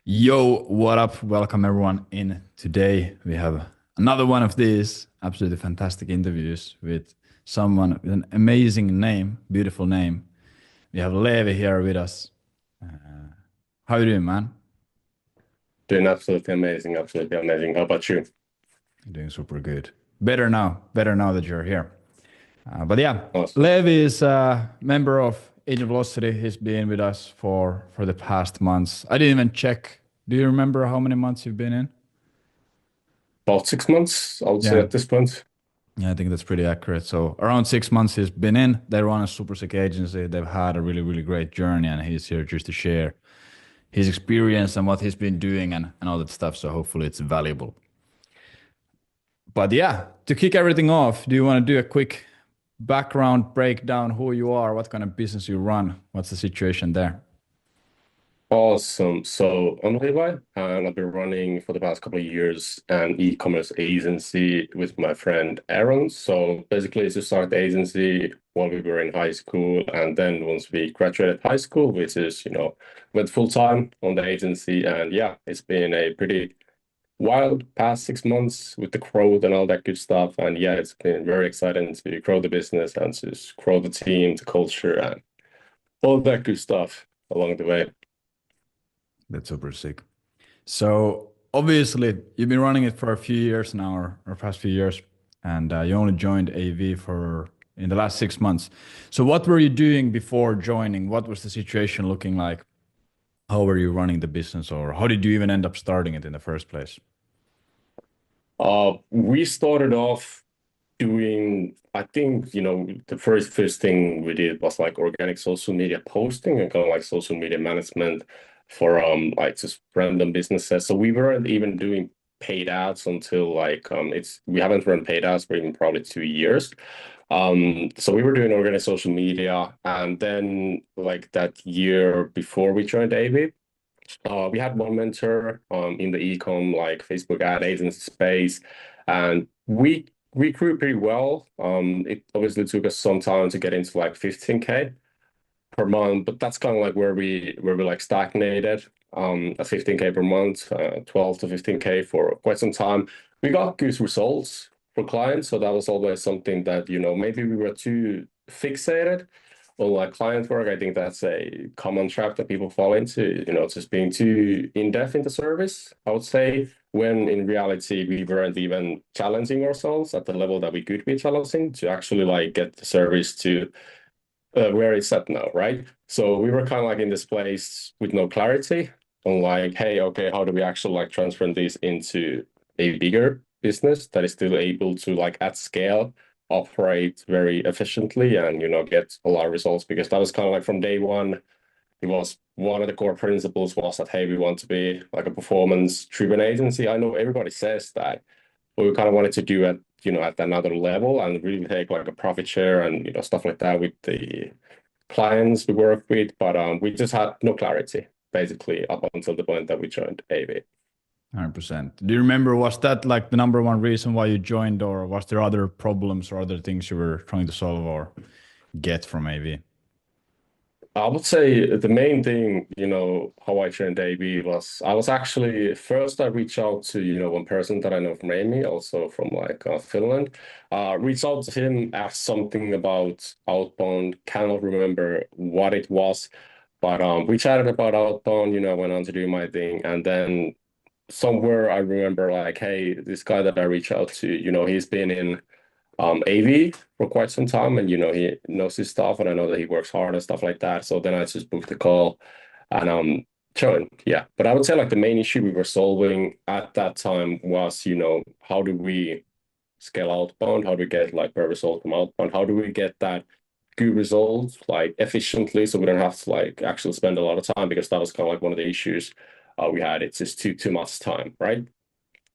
Yo, what up? Welcome everyone in. Today we have another one of these absolutely fantastic interviews with someone with an amazing name, beautiful name. We have Leevi here with us. How you doing, man? Doing absolutely amazing, absolutely amazing. How about you? Doing super good. Better now that you're here. But yeah, Awesome. Leevi is a member of Agent Velocity. He's been with us for the past months. I didn't even check. Do you remember how many months you've been in? About 6 months, I would say Yeah. at this point. Yeah, I think that's pretty accurate. So around 6 months he's been in. They run a super sick agency. They've had a really great journey, and he's here just to share his experience and what he's been doing and all that stuff. So hopefully it's valuable. But yeah, to kick everything off, do you want to do a quick background breakdown? Who you are, what kind of business you run, what's the situation there? Awesome. So I'm Levi, and I've been running for the past couple of years an e-commerce agency with my friend Aaron. So basically, it's to start the agency while we were in high school, and then once we graduated high school, which is, went full time on the agency. And yeah, it's been a pretty wild past 6 months with the growth and all that good stuff. And yeah, it's been very exciting to grow the business and to grow the team, the culture, and all that good stuff along the way. That's super sick. So obviously you've been running it for a few years now, or past few years, and you only joined AV for in the last 6 months. So what were you doing before joining? What was the situation looking like? How were you running the business, or how did you even end up starting it in the first place? We started off doing, I think, the first thing we did was like organic social media posting and kind of like social media management for like just random businesses. So we weren't even doing paid ads until like we haven't run paid ads for even probably 2 years. So we were doing organic social media, and then like that year before we joined AV, we had one mentor in the ecom like Facebook ad agency space, and we grew pretty well. It obviously took us some time to get into like 15K per month, but that's kind of like where we like stagnated at 15K per month, 12 to 15K for quite some time. We got good results for clients, so that was always something that maybe we were too fixated on like client work. I think that's a common trap that people fall into, just being too in-depth into service, I would say, when in reality we weren't even challenging ourselves at the level that we could be challenging to actually like get the service to where it's at now, right? So we were kind of like in this place with no clarity on like, hey, okay, how do we actually like transfer this into a bigger business that is still able to like at scale operate very efficiently and get a lot of results? Because that was kind of like from day one, it was one of the core principles was that, hey, we want to be like a performance driven agency. I know everybody says that, but we kind of wanted to do it, at another level and really take like a profit share and stuff like that with the clients we work with. But we just had no clarity basically up until the point that we joined AV. 100%. Do you remember, was that like the number one reason why you joined, or was there other problems or other things you were trying to solve or get from AV? I would say the main thing, how I joined AB was I was actually first I reached out to, one person that I know from Amy, also from like Finland. Reached out to him, asked something about outbound, cannot remember what it was, but we chatted about outbound, went on to do my thing. And then somewhere I remember like, hey, this guy that I reached out to, he's been in AV for quite some time, and he knows his stuff, and I know that he works hard and stuff like that. So then I just booked the call and joined. Yeah, but I would say like the main issue we were solving at that time was how do we scale outbound? How do we get like per result from outbound? How do we get that good results like efficiently so we don't have to like actually spend a lot of time, because that was kind of like one of the issues we had. It's just too much time, right?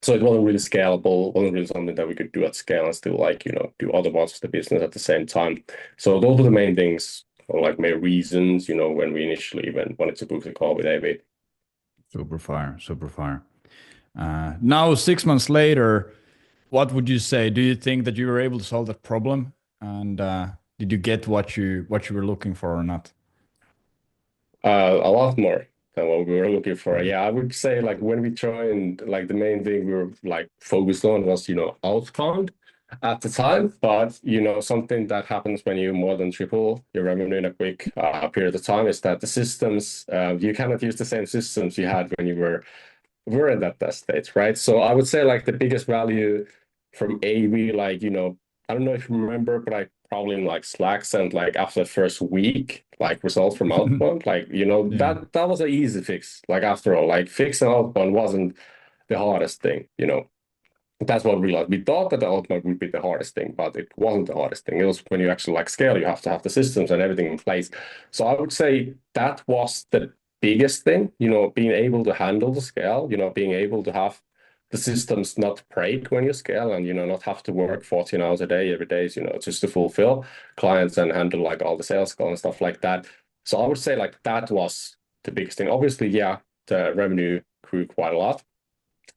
So it wasn't really scalable, wasn't really something that we could do at scale and still like, do other parts of the business at the same time. So those were the main things, or like main reasons, when we initially even wanted to book the call with David. Super fire, super fire. Now, 6 months later, what would you say? Do you think that you were able to solve that problem? And did you get what you were looking for or not? A lot more. than what we were looking for. Yeah, I would say like when we joined, like the main thing we were like focused on was, outbound at the time. But, something that happens when you more than triple your revenue in a quick period of time is that the systems, you cannot use the same systems you had when you were in that test stage, right? So I would say like the biggest value from AV, like, I don't know if you remember, but I probably in like Slack sent like after the first week, like results from outbound, like, Yeah. that was an easy fix. Like after all, like fixing outbound wasn't the hardest thing. That's what we realized. We thought that the outbound would be the hardest thing, but it wasn't the hardest thing. It was when you actually like scale, you have to have the systems and everything in place. So I would say that was the biggest thing, being able to handle the scale, being able to have the systems not break when you scale and, not have to work 14 hours a day every day, just to fulfill clients and handle like all the sales call and stuff like that. So I would say like that was the biggest thing. Obviously, yeah, the revenue grew quite a lot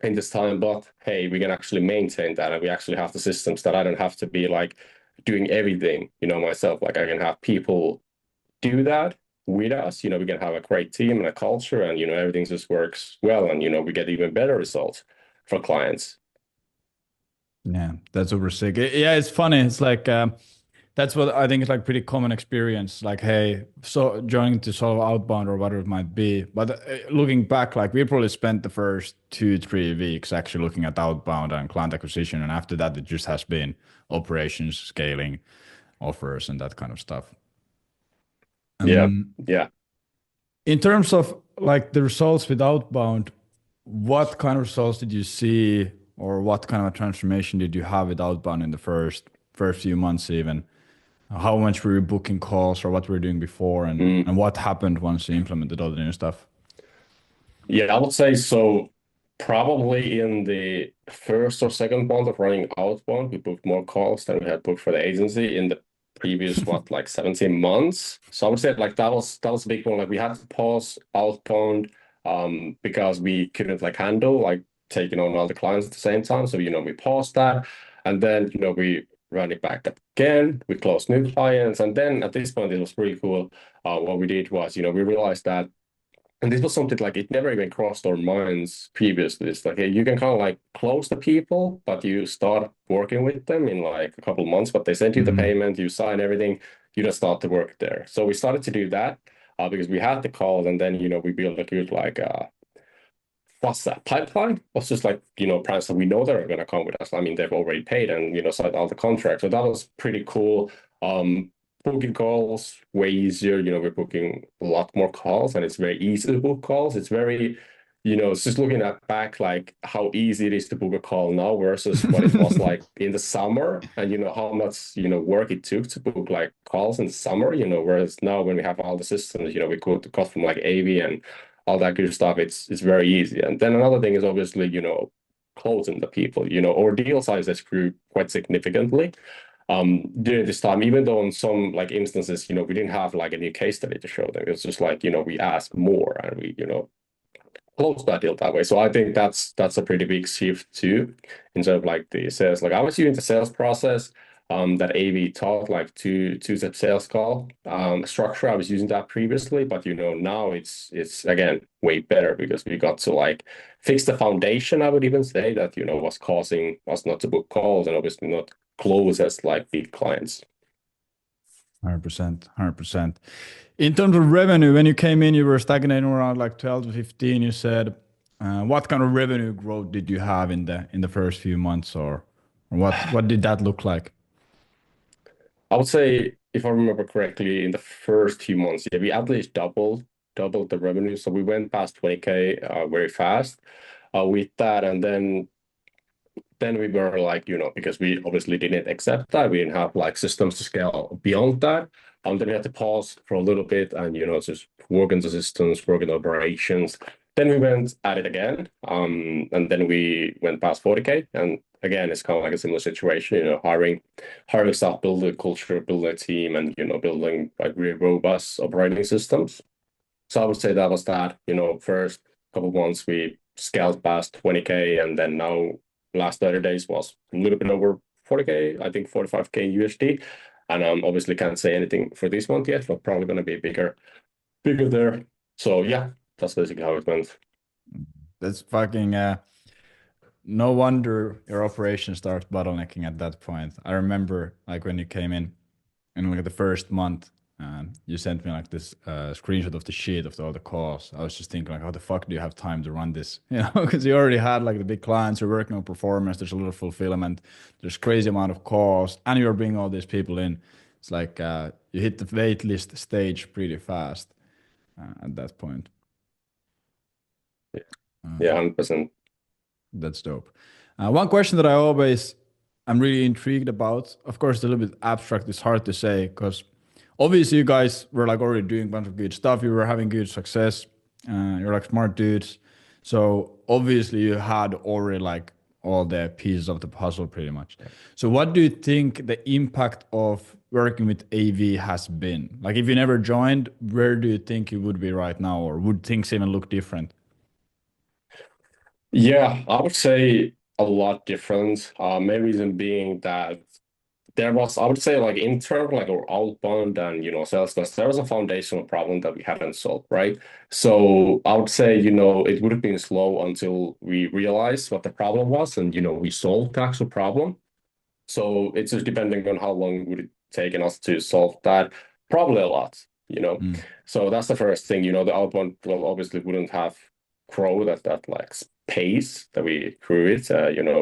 in this time, but hey, we can actually maintain that and we actually have the systems that I don't have to be like doing everything, myself. Like I can have people do that with us, we can have a great team and a culture and, everything just works well and, we get even better results for clients. Yeah, that's super sick. Yeah, it's funny. It's like that's what I think is like pretty common experience. Like, hey, so joining to solve outbound or whatever it might be. But looking back, like we probably spent the first 2, 3 weeks actually looking at outbound and client acquisition, and after that, it just has been operations, scaling, offers, and that kind of stuff. Yeah. Um, Yeah. in terms of like the results with outbound, what kind of results did you see, or what kind of a transformation did you have with outbound in the first few months even? How much were you booking calls or what were you doing before Mm. and what happened once you implemented all the new stuff? Yeah, I would say so. Probably in the first or second month of running outbound, we booked more calls than we had booked for the agency in the previous, what, like 17 months. So I would say like that was a big one. Like we had to pause outbound because we couldn't like handle like taking on all the clients at the same time. So we paused that and then we ran it back up again. We closed new clients. And then at this point it was pretty cool. What we did was, we realized that and this was something like it never even crossed our minds previously. It's like, hey, you can kind of like close the people, but you start working with them in like a couple of months, but they send you the Hmm. payment, you sign everything, you just start to work there. So we started to do that because we had the calls and then, we built a good like what's that pipeline was just like brands that we know that are going to come with us. I mean they've already paid and signed all the contracts, so that was pretty cool. Booking calls way easier. We're booking a lot more calls and it's very easy to book calls. It's very it's just looking at back like how easy it is to book a call now versus what it was like in the summer and how much work it took to book like calls in the summer, whereas now when we have all the systems, we could cut from like AV and all that good stuff. It's very easy. And then another thing is obviously, closing the people, our deal sizes grew quite significantly during this time, even though in some like instances, we didn't have like a new case study to show them. It was just like, we asked more and we, closed that deal that way. So I think that's a pretty big shift too, in terms of like the sales. Like I was using the sales process that AV taught, like two-step sales call structure. I was using that previously, but now it's again way better because we got to like fix the foundation. I would even say that was causing us not to book calls and obviously not close as like big clients. 100%, 100%. In terms of revenue, when you came in, you were stagnating around like 12 to 15, you said. What kind of revenue growth did you have in the first few months or what did that look like? I would say, if I remember correctly, in the first few months, yeah, we at least doubled the revenue. So we went past 20K very fast with that. And then we were like, because we obviously didn't accept that, we didn't have like systems to scale beyond that. Then we had to pause for a little bit and, just work on the systems, work on operations. Then we went at it again. And then we went past 40K. And again, it's kind of like a similar situation, hiring staff, building a culture, building a team, and, building like really robust operating systems. So I would say that was that, first couple of months we scaled past 20K and then now last 30 days was a little bit over 40K, I think 45K USD. And obviously can't say anything for this month yet, but probably going to be bigger there. So yeah, that's basically how it went. That's fucking no wonder your operation starts bottlenecking at that point. I remember like when you came in like the first month, you sent me like this screenshot of the sheet of all the calls. I was just thinking like, how the fuck do you have time to run this? You know, because you already had like the big clients, you're working on performance, there's a lot of fulfillment, there's crazy amount of calls, and you're bringing all these people in. It's like you hit the wait list stage pretty fast at that point. Yeah, Um, 100%. That's dope. One question that I'm really intrigued about. Of course, it's a little bit abstract. It's hard to say because obviously you guys were like already doing a bunch of good stuff. You were having good success. You're like smart dudes. So obviously you had already like all the pieces of the puzzle pretty much. So what do you think the impact of working with AV has been? Like if you never joined, where do you think you would be right now, or would things even look different? Yeah, I would say a lot different. Main reason being that there was, I would say, like internal, like or outbound and sales guys, there was a foundational problem that we hadn't solved, right? So I would say, it would have been slow until we realized what the problem was and we solved the actual problem. So it's just depending on how long would it taken us to solve that. Probably a lot. Mm, So that's the first thing. The outbound well obviously wouldn't have growth at that like pace that we grew it,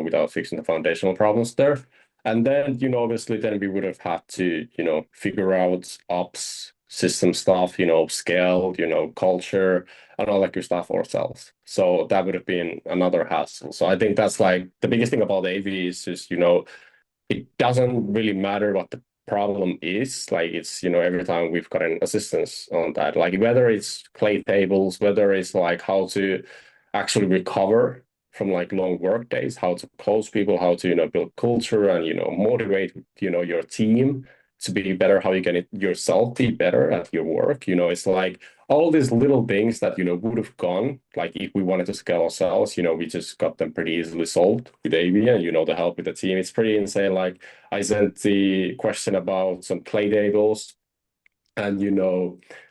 without fixing the foundational problems there. And then, obviously then we would have had to, figure out ops, system stuff, scale, culture and all that good stuff ourselves. So that would have been another hassle. So I think that's like the biggest thing about AV is just, it doesn't really matter what the problem is. Like it's, every time we've got an assistance on that, like whether it's play tables, whether it's like how to actually recover from like long work days, how to close people, how to, build culture and, motivate, your team to be better, how you get it yourself be better at your work. It's like all these little things that would have gone like if we wanted to scale ourselves, we just got them pretty easily solved with AV and the help with the team. It's pretty insane. Like I sent the question about some play tables and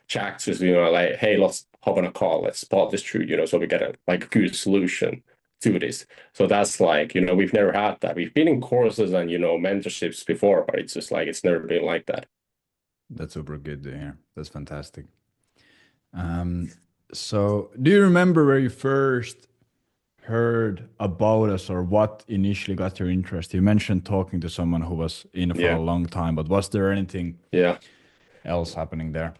Jack just like, hey, let's hop on a call, let's spot this through, so we get a like a good solution to this. So that's like, we've never had that. We've been in courses and mentorships before, but it's just like it's never been like that. that's super good to hear. That's fantastic. Um, so do you remember where you first heard about us or what initially got your interest? You mentioned talking to someone who was in for a Yeah. long time, but was there anything Yeah. else happening there?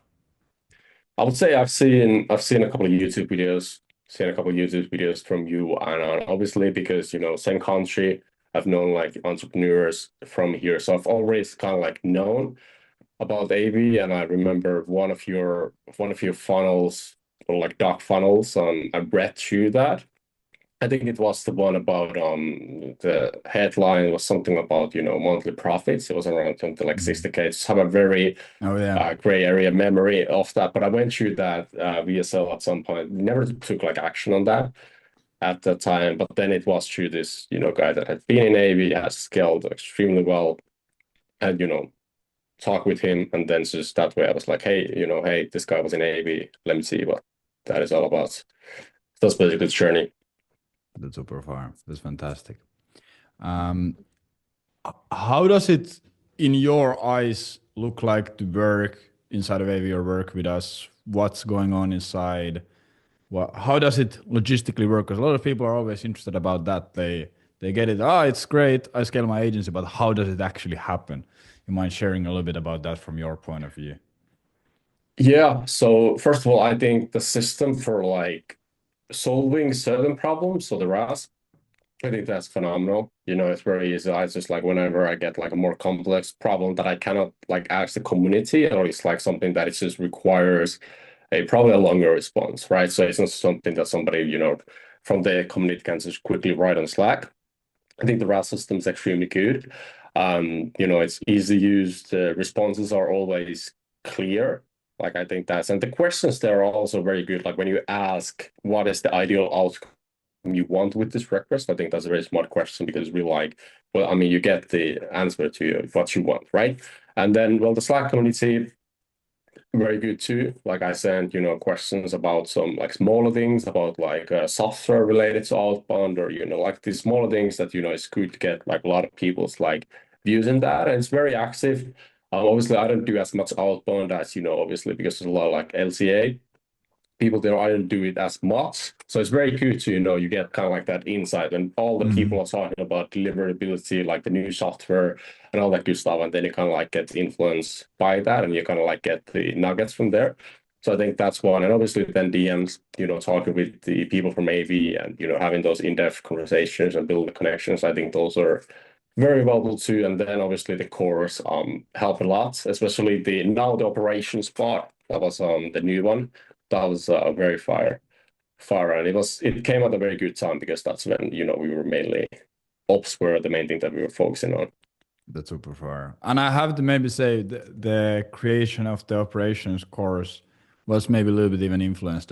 I would say I've seen a couple of YouTube videos, seen a couple of YouTube videos from you, and obviously because same country, I've known like entrepreneurs from here, so I've always kind of like known about AV, and I remember one of your funnels or like doc funnels. I read through that. I think it was the one about the headline was something about monthly profits. It was around something like Mhm. 60K. Just have a very Oh yeah, gray area memory of that. But I went through that VSL at some point. Never took like action on that at the time. But then it was through this, guy that had been in AV, has scaled extremely well, and talk with him. And then just that way I was like, hey, hey, this guy was in AV. Let me see what that is all about. That's basically the journey. that's super far. That's fantastic. Um, how does it, in your eyes, look like to work inside of AV or work with us? What's going on inside? How does it logistically work? Because a lot of people are always interested about that. They get it. Ah, it's great. I scale my agency, but how does it actually happen? You mind sharing a little bit about that from your point of view? Yeah. So first of all, I think the system for like solving certain problems, so the RAS, I think that's phenomenal. It's very easy. I just like whenever I get like a more complex problem that I cannot like ask the community, or it's like something that it just requires a probably a longer response, right? So it's not something that somebody, from the community can just quickly write on Slack. I think the RAS system is extremely good. It's easy used. The responses are always clear. Like I think and the questions there are also very good. Like when you ask what is the ideal outcome you want with this request, I think that's a very smart question because we're like, well, I mean, you get the answer to what you want, right? And then, well, the Slack community, very good too. Like I sent, questions about some like smaller things about like software related to outbound or, like these smaller things that, it's good to get like a lot of people's like views in that. And it's very active. Obviously, I don't do as much outbound as, obviously, because there's a lot of like LCA people there. I don't do it as much. So it's very good to, you get kind of like that insight and all the people Mhm. are talking about deliverability, like the new software and all that good stuff. And then you kind of like get influenced by that and you kind of like get the nuggets from there. So I think that's one. And obviously then DMs, talking with the people from AV and, having those in-depth conversations and build the connections. I think those are very valuable too. And then obviously the course help a lot, especially the operations part. That was the new one. That was very fire, and it came at a very good time because that's when we were mainly ops were the main thing that we were focusing on. That's super far. And I have to maybe say the creation of the operations course was maybe a little bit even influenced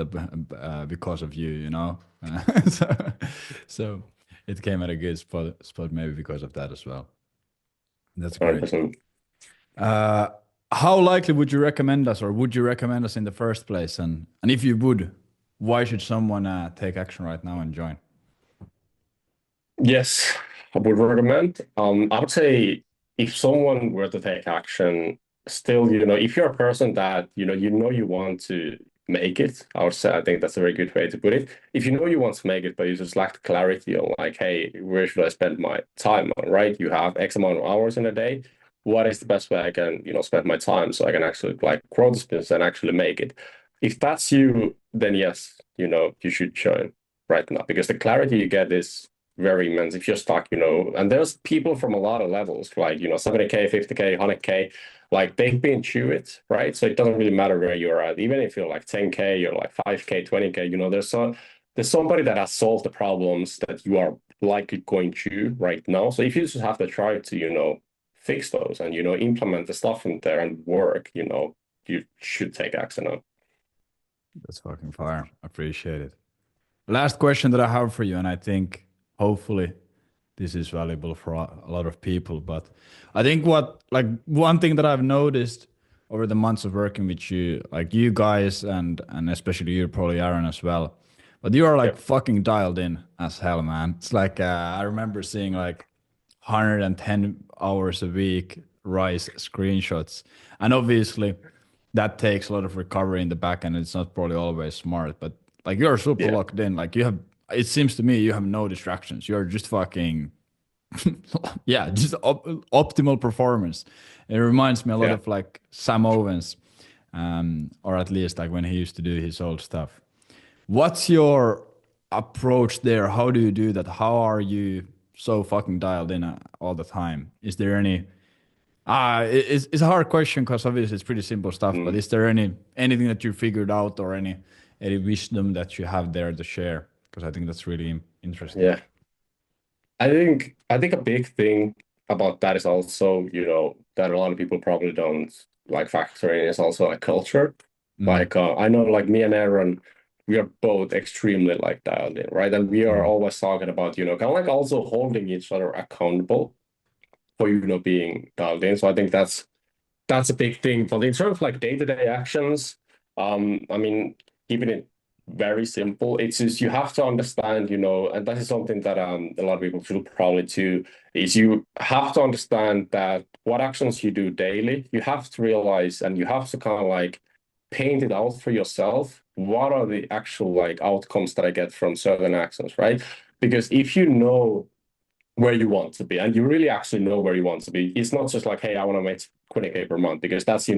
because of you, you know? So, so it came at a good spot maybe because of that as well. That's great. 100%. Uh, how likely would you recommend us, or would you recommend us in the first place? And if you would, why should someone take action right now and join? Yes, I would recommend. I would say if someone were to take action, still, if you're a person that, you want to make it, I would say I think that's a very good way to put it. If you know you want to make it, but you just lack clarity on like, hey, where should I spend my time on, right? You have X amount of hours in a day. What is the best way I can, spend my time so I can actually like grow this business and actually make it? If that's you, then yes, you should join right now because the clarity you get is very immense if you're stuck, and there's people from a lot of levels, like, 70K, 50K, 100K, like they've been through it, right? So it doesn't really matter where you're at. Even if you're like 10K, you're like 5K, 20K, there's somebody that has solved the problems that you are likely going through right now. So if you just have to try to, fix those and, implement the stuff in there and work, you should take action on. That's fucking fire. Appreciate it. Last question that I have for you, and I think hopefully this is valuable for a lot of people. But I think what, like, one thing that I've noticed over the months of working with you, like you guys, and especially you, probably Aaron as well. But you are Yeah. like fucking dialed in as hell, man. It's like I remember seeing like 110 hours a week rise screenshots, and obviously that takes a lot of recovery in the back end. It's not probably always smart, but like you're super Yeah. locked in. Like you have, it seems to me you have no distractions. You're just fucking, yeah, just optimal performance. It reminds me a lot Yeah. of like Sam Owens, or at least like when he used to do his old stuff. What's your approach there? How do you do that? How are you so fucking dialed in all the time? Is there any it's a hard question because obviously it's pretty simple stuff, but Mm. is there anything that you figured out or any wisdom that you have there to share? Because I think that's really interesting. Yeah. I think a big thing about that is also, that a lot of people probably don't like factor in is also like culture. Mm, Like I know like me and Aaron, we are both extremely like dialed in, right? And we are mm, always talking about, kind of like also holding each other accountable for, being dialed in. So I think that's a big thing. But in terms of like day-to-day actions, I mean, keeping it very simple, it's just you have to understand, and that is something that a lot of people should probably too, is you have to understand that what actions you do daily, you have to realize and you have to kind of like paint it out for yourself. What are the actual like outcomes that I get from certain actions, right? Because if you know where you want to be and you really actually know where you want to be, it's not just like, hey, I want to make 20K per month because that's,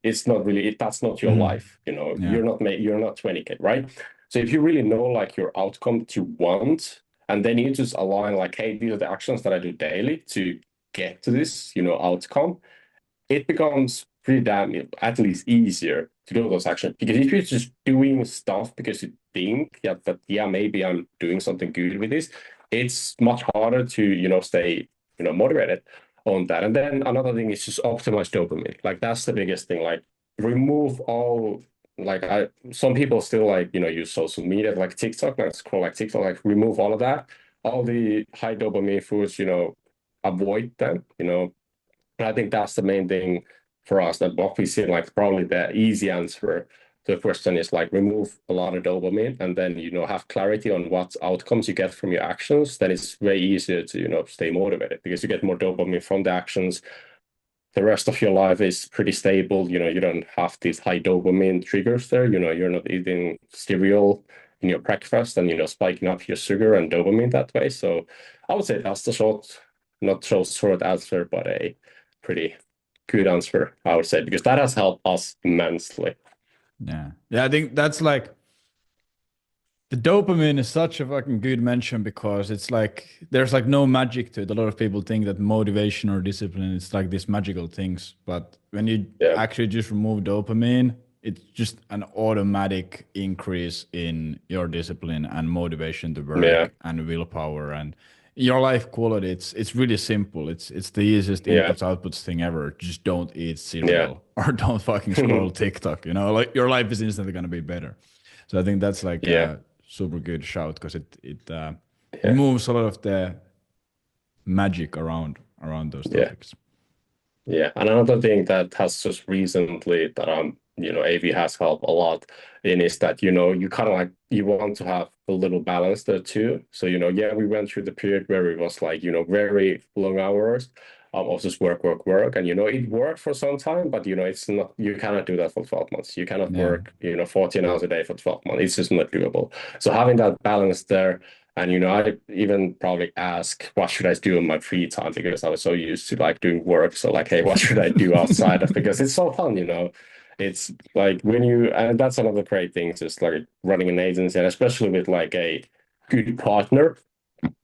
it's not really that's not your mm. life, Yeah. you're not 20K, right? So if you really know like your outcome that you want, and then you just align like, hey, these are the actions that I do daily to get to this, outcome, it becomes pretty damn at least easier to do those actions. Because if you're just doing stuff because you think, yeah, that yeah, maybe I'm doing something good with this, it's much harder to, stay, motivated on that. And then another thing is just optimize dopamine. Like that's the biggest thing. Like remove all like I some people still like, use social media like TikTok, like scroll like TikTok, like remove all of that. All the high dopamine foods, avoid them, and I think that's the main thing for us that what we see like probably the easy answer to the question is like remove a lot of dopamine and then have clarity on what outcomes you get from your actions. Then it's way easier to stay motivated because you get more dopamine from the actions. The rest of your life is pretty stable. You don't have these high dopamine triggers there. You're not eating cereal in your breakfast and, spiking up your sugar and dopamine that way. So I would say that's the not so short answer, but a pretty good answer, I would say, because that has helped us immensely. Yeah. Yeah, I think that's like the dopamine is such a fucking good mention because it's like there's like no magic to it. A lot of people think that motivation or discipline is like these magical things, but when you Yeah. actually just remove dopamine, it's just an automatic increase in your discipline and motivation to Yeah. work and willpower and your life quality. It's really simple. It's the easiest Yeah. inputs outputs thing ever. Just don't eat Yeah. cereal or don't fucking scroll TikTok. Like your life is instantly gonna be better. So I think that's like Yeah. super good shout because it Yeah. removes a lot of the magic around those Yeah. topics. Yeah, and another thing that has just recently that AV has helped a lot in is that you kind of like you want to have a little balance there too. So yeah, we went through the period where it was like very long hours of just work, work, work, and it worked for some time, but it's not you cannot do that for 12 months. You cannot Yeah, work 14 hours a day for 12 months. It's just not doable. So having that balance there. And I even probably ask, what should I do in my free time? Because I was so used to like doing work. So like, hey, what should I do outside of? Because it's so fun. It's like and that's another great thing, just like running an agency, and especially with like a good partner.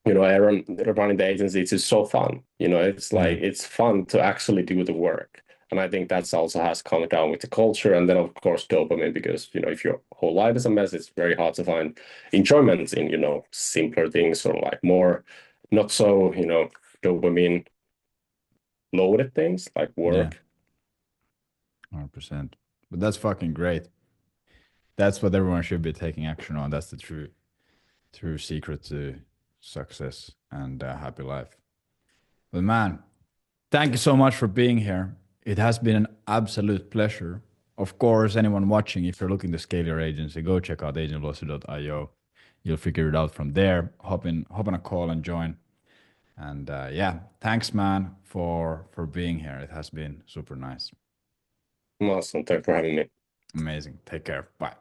Aaron running the agency, it's just so fun. It's yeah, like it's fun to actually do the work. And I think that's also has come down with the culture. And then of course dopamine, because if your whole life is a mess, it's very hard to find enjoyment in, simpler things or like more not so, dopamine loaded things like yeah, work. 100%. But that's fucking great. That's what everyone should be taking action on. That's the true secret to success and a happy life. But man, thank you so much for being here. It has been an absolute pleasure. Of course, anyone watching, if you're looking to scale your agency, go check out agentvelocity.io. You'll figure it out from there. Hop on a call and join. And yeah, thanks, man, for being here. It has been super nice. Awesome. Thanks for having me. Amazing. Take care. Bye.